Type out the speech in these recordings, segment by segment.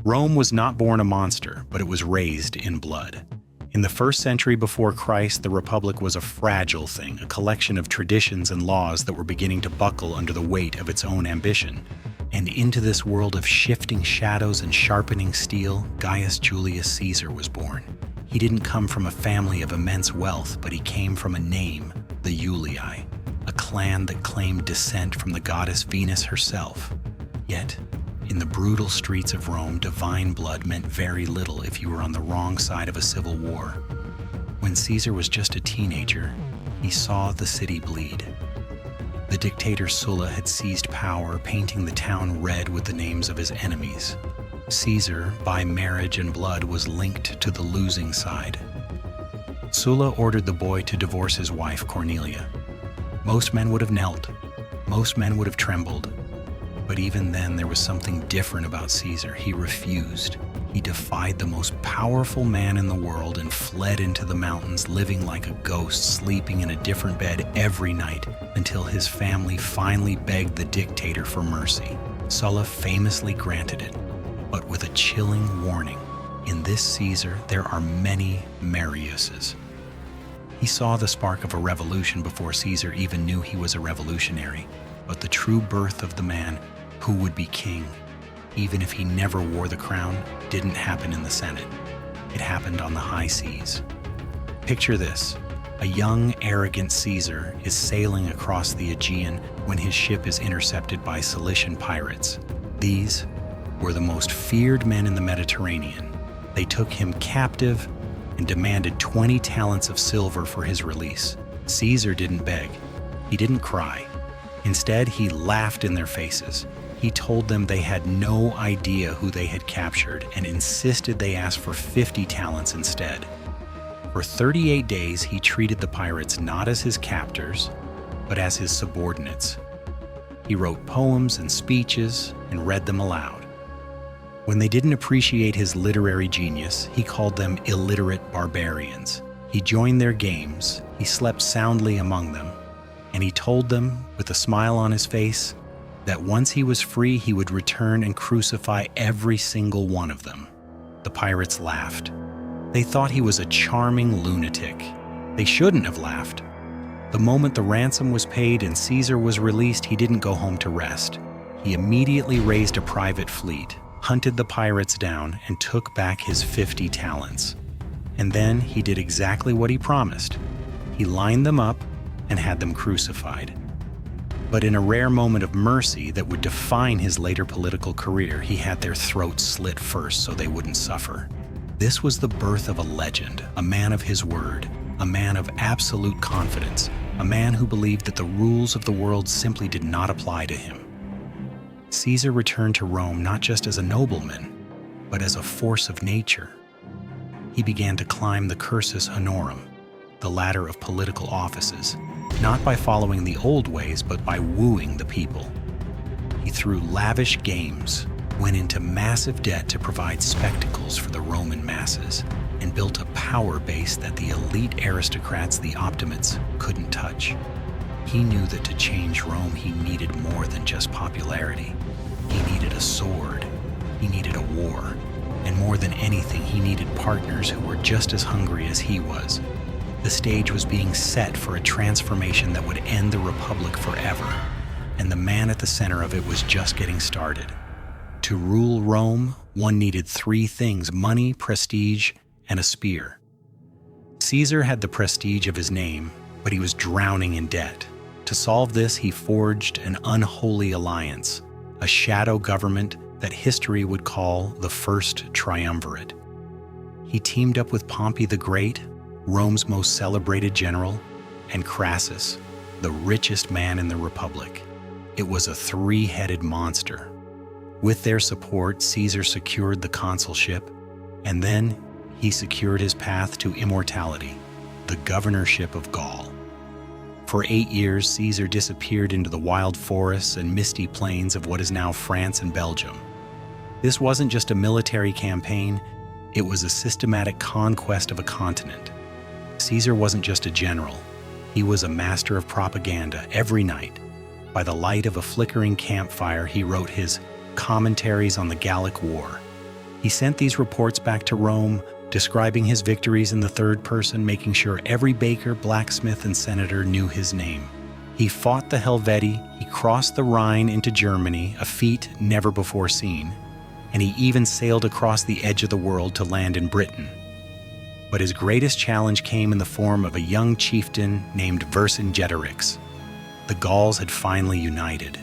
Rome was not born a monster, but it was raised in blood. In the 1st century before Christ, the Republic was a fragile thing, a collection of traditions and laws that were beginning to buckle under the weight of its own ambition. And into this world of shifting shadows and sharpening steel, Gaius Julius Caesar was born. He didn't come from a family of immense wealth, but he came from a name, the Julii, a clan that claimed descent from the goddess Venus herself. Yet, in the brutal streets of Rome, divine blood meant very little if you were on the wrong side of a civil war. When Caesar was just a teenager, he saw the city bleed. The dictator Sulla had seized power, painting the town red with the names of his enemies. Caesar, by marriage and blood, was linked to the losing side. Sulla ordered the boy to divorce his wife, Cornelia. Most men would have knelt. Most men would have trembled. But even then, there was something different about Caesar. He refused. He defied the most powerful man in the world and fled into the mountains, living like a ghost, sleeping in a different bed every night, until his family finally begged the dictator for mercy. Sulla famously granted it, but with a chilling warning. In this Caesar, there are many Mariuses. He saw the spark of a revolution before Caesar even knew he was a revolutionary, but the true birth of the man who would be king, even if he never wore the crown, didn't happen in the Senate. It happened on the high seas. Picture this. A young, arrogant Caesar is sailing across the Aegean when his ship is intercepted by Cilician pirates. These were the most feared men in the Mediterranean. They took him captive and demanded 20 talents of silver for his release. Caesar didn't beg. He didn't cry. Instead, he laughed in their faces. He told them they had no idea who they had captured and insisted they ask for 50 talents instead. For 38 days, he treated the pirates not as his captors, but as his subordinates. He wrote poems and speeches and read them aloud. When they didn't appreciate his literary genius, he called them illiterate barbarians. He joined their games, he slept soundly among them, and he told them, with a smile on his face, that once he was free, he would return and crucify every single one of them. The pirates laughed. They thought he was a charming lunatic. They shouldn't have laughed. The moment the ransom was paid and Caesar was released, he didn't go home to rest. He immediately raised a private fleet, hunted the pirates down, and took back his 50 talents. And then he did exactly what he promised. He lined them up and had them crucified. But in a rare moment of mercy that would define his later political career, he had their throats slit first so they wouldn't suffer. This was the birth of a legend, a man of his word, a man of absolute confidence, a man who believed that the rules of the world simply did not apply to him. Caesar returned to Rome not just as a nobleman, but as a force of nature. He began to climb the cursus honorum, the ladder of political offices, not by following the old ways, but by wooing the people. He threw lavish games, went into massive debt to provide spectacles for the Roman masses, and built a power base that the elite aristocrats, the optimates, couldn't touch. He knew that to change Rome, he needed more than just popularity. He needed a sword. He needed a war. And more than anything, he needed partners who were just as hungry as he was. The stage was being set for a transformation that would end the Republic forever, and the man at the center of it was just getting started. To rule Rome, one needed 3 things: money, prestige, and a spear. Caesar had the prestige of his name, but he was drowning in debt. To solve this, he forged an unholy alliance, a shadow government that history would call the First Triumvirate. He teamed up with Pompey the Great, Rome's most celebrated general, and Crassus, the richest man in the Republic. It was a 3-headed monster. With their support, Caesar secured the consulship, and then he secured his path to immortality, the governorship of Gaul. For 8 years, Caesar disappeared into the wild forests and misty plains of what is now France and Belgium. This wasn't just a military campaign, it was a systematic conquest of a continent. Caesar wasn't just a general, he was a master of propaganda. Every night, by the light of a flickering campfire, he wrote his Commentaries on the Gallic War. He sent these reports back to Rome, describing his victories in the third person, making sure every baker, blacksmith, and senator knew his name. He fought the Helvetii, he crossed the Rhine into Germany, a feat never before seen, and he even sailed across the edge of the world to land in Britain. But his greatest challenge came in the form of a young chieftain named Vercingetorix. The Gauls had finally united,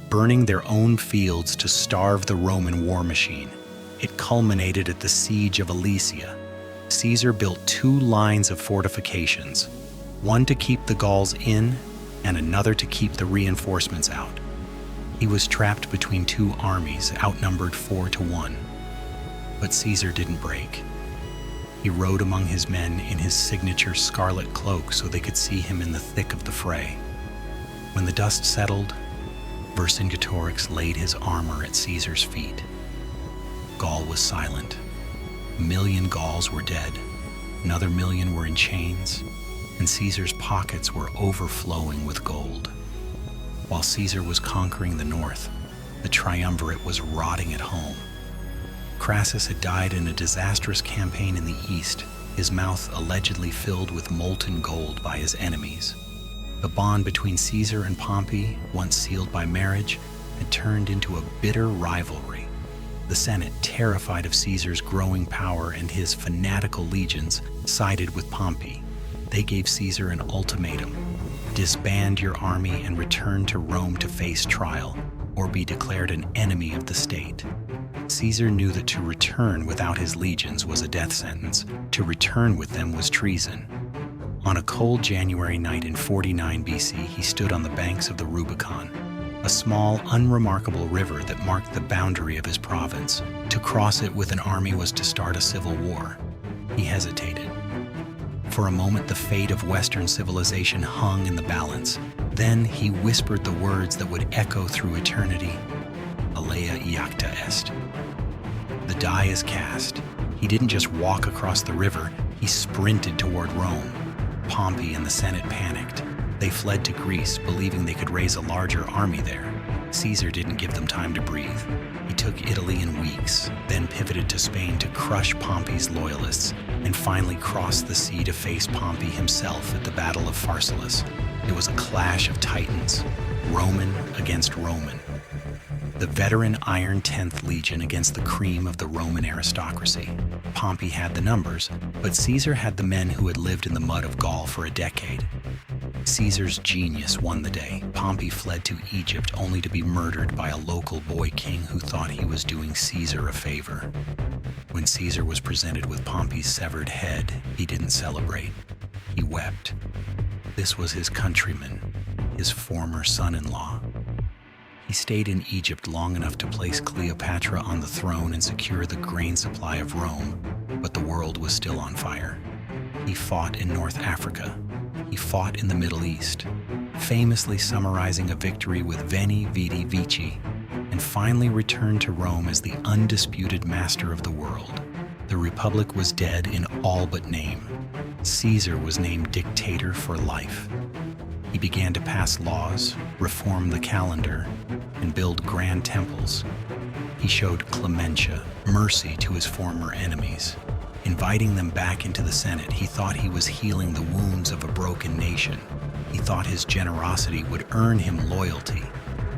burning their own fields to starve the Roman war machine. It culminated at the siege of Alesia. Caesar built 2 lines of fortifications, one to keep the Gauls in and another to keep the reinforcements out. He was trapped between 2 armies, outnumbered 4-1. But Caesar didn't break. He rode among his men in his signature scarlet cloak so they could see him in the thick of the fray. When the dust settled, Vercingetorix laid his armor at Caesar's feet. Gaul was silent. 1 million Gauls were dead, another 1 million were in chains, and Caesar's pockets were overflowing with gold. While Caesar was conquering the north, the triumvirate was rotting at home. Crassus had died in a disastrous campaign in the east, his mouth allegedly filled with molten gold by his enemies. The bond between Caesar and Pompey, once sealed by marriage, had turned into a bitter rivalry. The Senate, terrified of Caesar's growing power and his fanatical legions, sided with Pompey. They gave Caesar an ultimatum: disband your army and return to Rome to face trial, or be declared an enemy of the state. Caesar knew that to return without his legions was a death sentence. To return with them was treason. On a cold January night in 49 BC, he stood on the banks of the Rubicon, a small, unremarkable river that marked the boundary of his province. To cross it with an army was to start a civil war. He hesitated. For a moment, the fate of Western civilization hung in the balance. Then he whispered the words that would echo through eternity: Alea iacta est. The die is cast. He didn't just walk across the river, he sprinted toward Rome. Pompey and the Senate panicked. They fled to Greece, believing they could raise a larger army there. Caesar didn't give them time to breathe. He took Italy in weeks, then pivoted to Spain to crush Pompey's loyalists, and finally crossed the sea to face Pompey himself at the Battle of Pharsalus. It was a clash of titans, Roman against Roman. The veteran Iron 10th Legion against the cream of the Roman aristocracy. Pompey had the numbers, but Caesar had the men who had lived in the mud of Gaul for a decade. Caesar's genius won the day. Pompey fled to Egypt only to be murdered by a local boy king who thought he was doing Caesar a favor. When Caesar was presented with Pompey's severed head, he didn't celebrate. He wept. This was his countryman, his former son-in-law. He stayed in Egypt long enough to place Cleopatra on the throne and secure the grain supply of Rome, but the world was still on fire. He fought in North Africa. He fought in the Middle East, famously summarizing a victory with Veni, Vidi, Vici, and finally returned to Rome as the undisputed master of the world. The Republic was dead in all but name. Caesar was named Dictator for life. He began to pass laws, reform the calendar, and build grand temples. He showed clementia, mercy to his former enemies. Inviting them back into the Senate, he thought he was healing the wounds of a broken nation. He thought his generosity would earn him loyalty.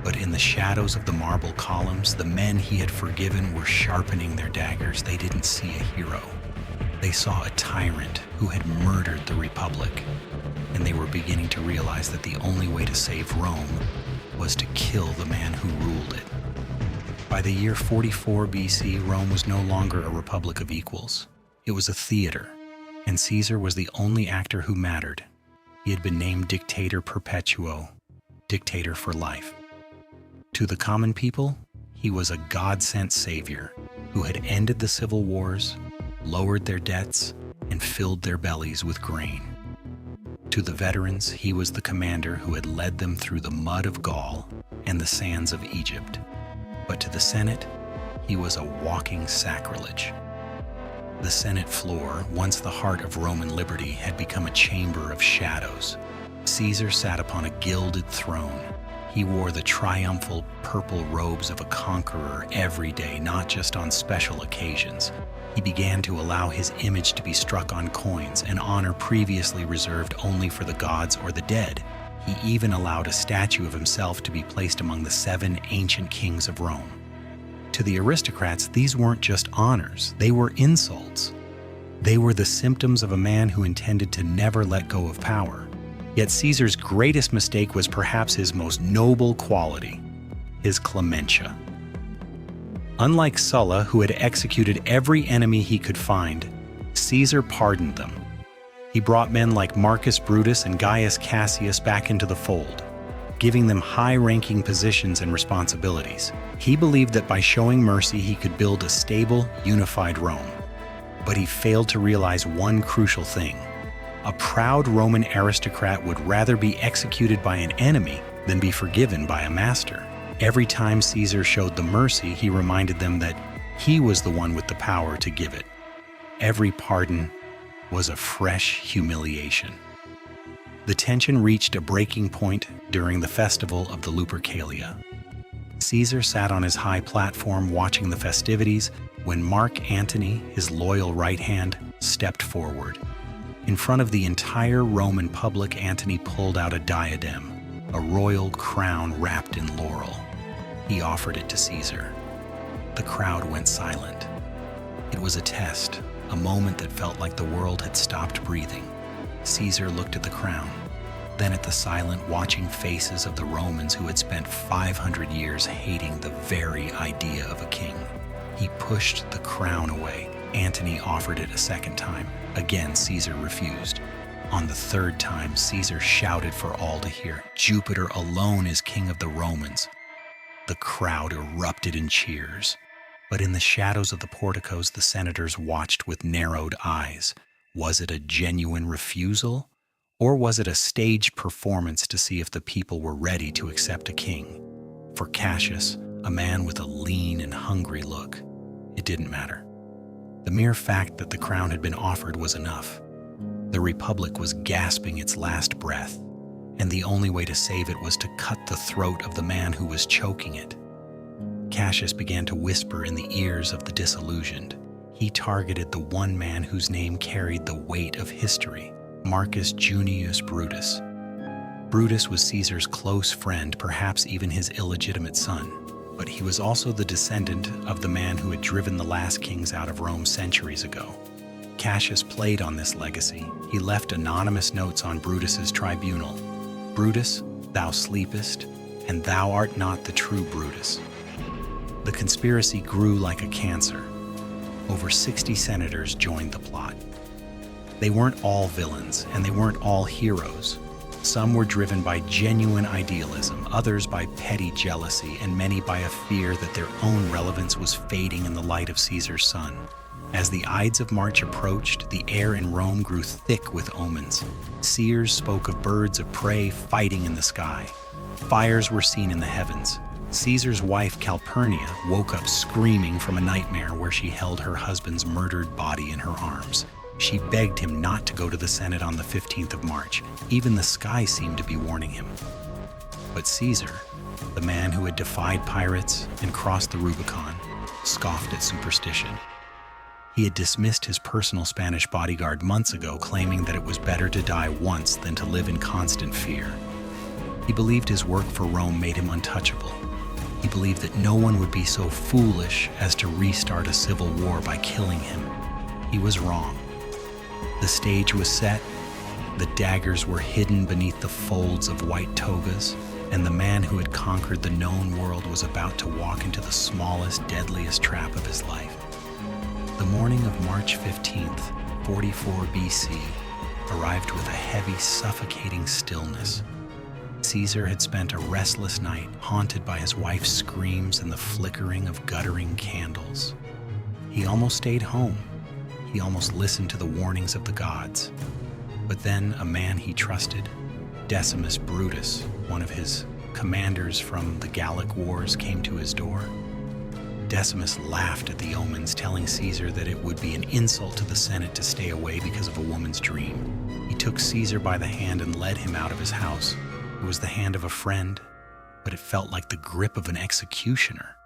But in the shadows of the marble columns, the men he had forgiven were sharpening their daggers. They didn't see a hero. They saw a tyrant who had murdered the Republic, and they were beginning to realize that the only way to save Rome was to kill the man who ruled it. By the year 44 BC, Rome was no longer a republic of equals. It was a theater, and Caesar was the only actor who mattered. He had been named Dictator Perpetuo, Dictator for life. To the common people, he was a God-sent savior who had ended the civil wars, lowered their debts, and filled their bellies with grain. To the veterans, he was the commander who had led them through the mud of Gaul and the sands of Egypt. But to the Senate, he was a walking sacrilege. The Senate floor, once the heart of Roman liberty, had become a chamber of shadows. Caesar sat upon a gilded throne. He wore the triumphal purple robes of a conqueror every day, not just on special occasions. He began to allow his image to be struck on coins, an honor previously reserved only for the gods or the dead. He even allowed a statue of himself to be placed among the 7 ancient kings of Rome. To the aristocrats, these weren't just honors, they were insults. They were the symptoms of a man who intended to never let go of power. Yet Caesar's greatest mistake was perhaps his most noble quality, his clementia. Unlike Sulla, who had executed every enemy he could find, Caesar pardoned them. He brought men like Marcus Brutus and Gaius Cassius back into the fold, giving them high-ranking positions and responsibilities. He believed that by showing mercy he could build a stable, unified Rome. But he failed to realize one crucial thing. A proud Roman aristocrat would rather be executed by an enemy than be forgiven by a master. Every time Caesar showed the mercy, he reminded them that he was the one with the power to give it. Every pardon was a fresh humiliation. The tension reached a breaking point during the festival of the Lupercalia. Caesar sat on his high platform watching the festivities when Mark Antony, his loyal right hand, stepped forward. In front of the entire Roman public, Antony pulled out a diadem, a royal crown wrapped in laurel. He offered it to Caesar. The crowd went silent. It was a test, a moment that felt like the world had stopped breathing. Caesar looked at the crown, then at the silent, watching faces of the Romans who had spent 500 years hating the very idea of a king. He pushed the crown away. Antony offered it a second time. Again, Caesar refused. On the third time, Caesar shouted for all to hear, "Jupiter alone is king of the Romans." The crowd erupted in cheers. But in the shadows of the porticos, the senators watched with narrowed eyes. Was it a genuine refusal? Or was it a staged performance to see if the people were ready to accept a king? For Cassius, a man with a lean and hungry look, it didn't matter. The mere fact that the crown had been offered was enough. The Republic was gasping its last breath, and the only way to save it was to cut the throat of the man who was choking it. Cassius began to whisper in the ears of the disillusioned. He targeted the one man whose name carried the weight of history, Marcus Junius Brutus. Brutus was Caesar's close friend, perhaps even his illegitimate son. But he was also the descendant of the man who had driven the last kings out of Rome centuries ago. Cassius played on this legacy. He left anonymous notes on Brutus's tribunal. "Brutus, thou sleepest, and thou art not the true Brutus." The conspiracy grew like a cancer. Over 60 senators joined the plot. They weren't all villains, and they weren't all heroes. Some were driven by genuine idealism, others by petty jealousy, and many by a fear that their own relevance was fading in the light of Caesar's son. As the Ides of March approached, the air in Rome grew thick with omens. Seers spoke of birds of prey fighting in the sky. Fires were seen in the heavens. Caesar's wife Calpurnia woke up screaming from a nightmare where she held her husband's murdered body in her arms. She begged him not to go to the Senate on the 15th of March. Even the sky seemed to be warning him. But Caesar, the man who had defied pirates and crossed the Rubicon, scoffed at superstition. He had dismissed his personal Spanish bodyguard months ago, claiming that it was better to die once than to live in constant fear. He believed his work for Rome made him untouchable. He believed that no one would be so foolish as to restart a civil war by killing him. He was wrong. The stage was set, the daggers were hidden beneath the folds of white togas, and the man who had conquered the known world was about to walk into the smallest, deadliest trap of his life. The morning of March 15th, 44 BC, arrived with a heavy, suffocating stillness. Caesar had spent a restless night, haunted by his wife's screams and the flickering of guttering candles. He almost stayed home. He almost listened to the warnings of the gods. But then a man he trusted, Decimus Brutus, one of his commanders from the Gallic wars, came to his door. Decimus laughed at the omens, telling Caesar that it would be an insult to the Senate to stay away because of a woman's dream. He took Caesar by the hand and led him out of his house. It was the hand of a friend, but it felt like the grip of an executioner.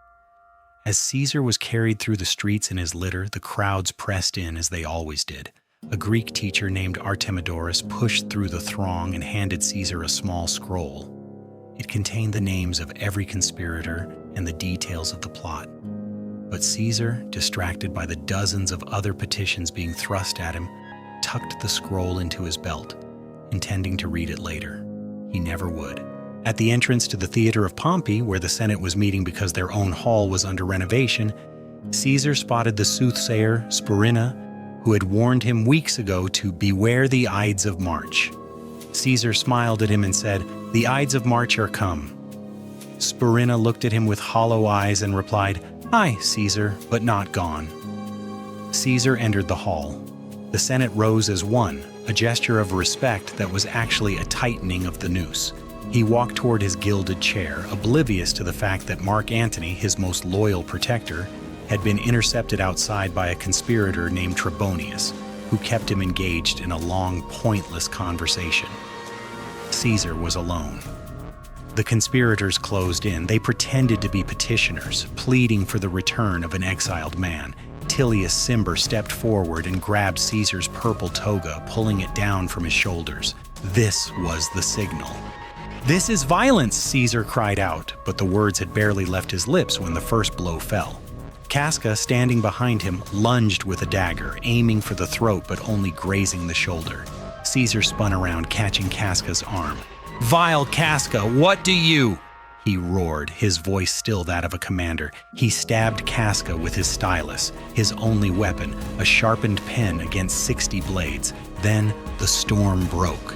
As Caesar was carried through the streets in his litter, the crowds pressed in as they always did. A Greek teacher named Artemidorus pushed through the throng and handed Caesar a small scroll. It contained the names of every conspirator and the details of the plot. But Caesar, distracted by the dozens of other petitions being thrust at him, tucked the scroll into his belt, intending to read it later. He never would. At the entrance to the theater of Pompey, where the Senate was meeting because their own hall was under renovation, Caesar spotted the soothsayer Spurina, who had warned him weeks ago to beware the Ides of March. Caesar smiled at him and said, "The Ides of March are come." Spurina looked at him with hollow eyes and replied, "Aye, Caesar, but not gone." Caesar entered the hall. The Senate rose as one, a gesture of respect that was actually a tightening of the noose. He walked toward his gilded chair, oblivious to the fact that Mark Antony, his most loyal protector, had been intercepted outside by a conspirator named Trebonius, who kept him engaged in a long, pointless conversation. Caesar was alone. The conspirators closed in. They pretended to be petitioners, pleading for the return of an exiled man. Tillius Cimber stepped forward and grabbed Caesar's purple toga, pulling it down from his shoulders. This was the signal. "This is violence," Caesar cried out, but the words had barely left his lips when the first blow fell. Casca, standing behind him, lunged with a dagger, aiming for the throat but only grazing the shoulder. Caesar spun around, catching Casca's arm. "Vile Casca, what do you?" he roared, his voice still that of a commander. He stabbed Casca with his stylus, his only weapon, a sharpened pen against 60 blades. Then the storm broke.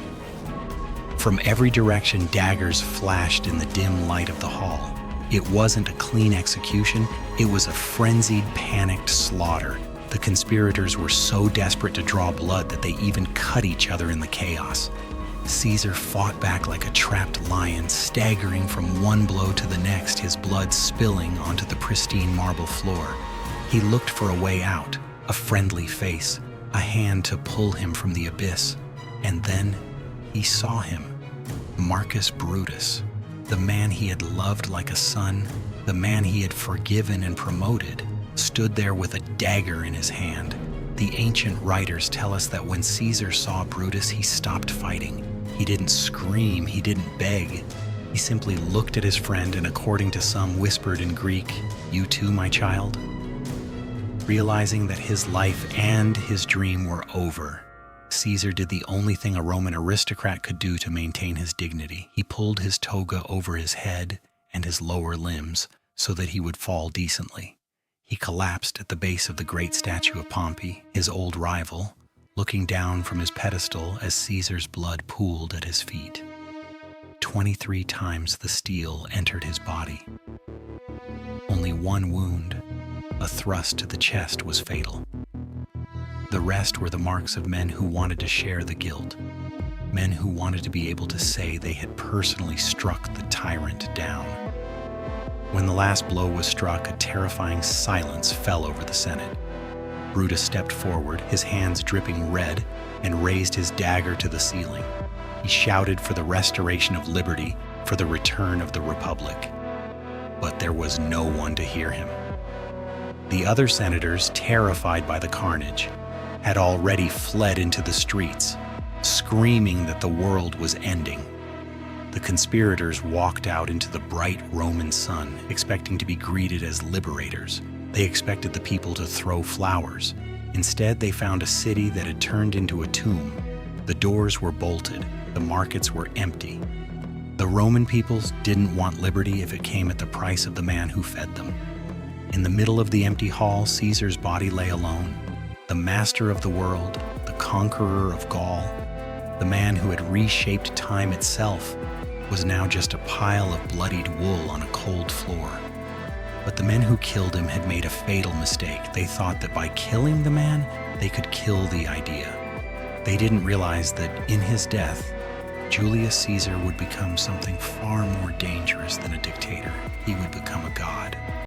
From every direction, daggers flashed in the dim light of the hall. It wasn't a clean execution, it was a frenzied, panicked slaughter. The conspirators were so desperate to draw blood that they even cut each other in the chaos. Caesar fought back like a trapped lion, staggering from one blow to the next, his blood spilling onto the pristine marble floor. He looked for a way out, a friendly face, a hand to pull him from the abyss. And then he saw him, Marcus Brutus, the man he had loved like a son, the man he had forgiven and promoted, stood there with a dagger in his hand. The ancient writers tell us that when Caesar saw Brutus, he stopped fighting. He didn't scream, he didn't beg. He simply looked at his friend and, according to some, whispered in Greek, "You too, my child?" Realizing that his life and his dream were over, Caesar did the only thing a Roman aristocrat could do to maintain his dignity. He pulled his toga over his head and his lower limbs so that he would fall decently. He collapsed at the base of the great statue of Pompey, his old rival, looking down from his pedestal as Caesar's blood pooled at his feet. 23 times the steel entered his body. Only one wound, a thrust to the chest, was fatal. The rest were the marks of men who wanted to share the guilt, men who wanted to be able to say they had personally struck the tyrant down. When the last blow was struck, a terrifying silence fell over the Senate. Brutus stepped forward, his hands dripping red, and raised his dagger to the ceiling. He shouted for the restoration of liberty, for the return of the Republic. But there was no one to hear him. The other senators, terrified by the carnage, had already fled into the streets, screaming that the world was ending. The conspirators walked out into the bright Roman sun, expecting to be greeted as liberators. They expected the people to throw flowers. Instead, they found a city that had turned into a tomb. The doors were bolted, the markets were empty. The Roman peoples didn't want liberty if it came at the price of the man who fed them. In the middle of the empty hall, Caesar's body lay alone. The master of the world, the conqueror of Gaul, the man who had reshaped time itself, was now just a pile of bloodied wool on a cold floor. But the men who killed him had made a fatal mistake. They thought that by killing the man, they could kill the idea. They didn't realize that in his death, Julius Caesar would become something far more dangerous than a dictator. He would become a god.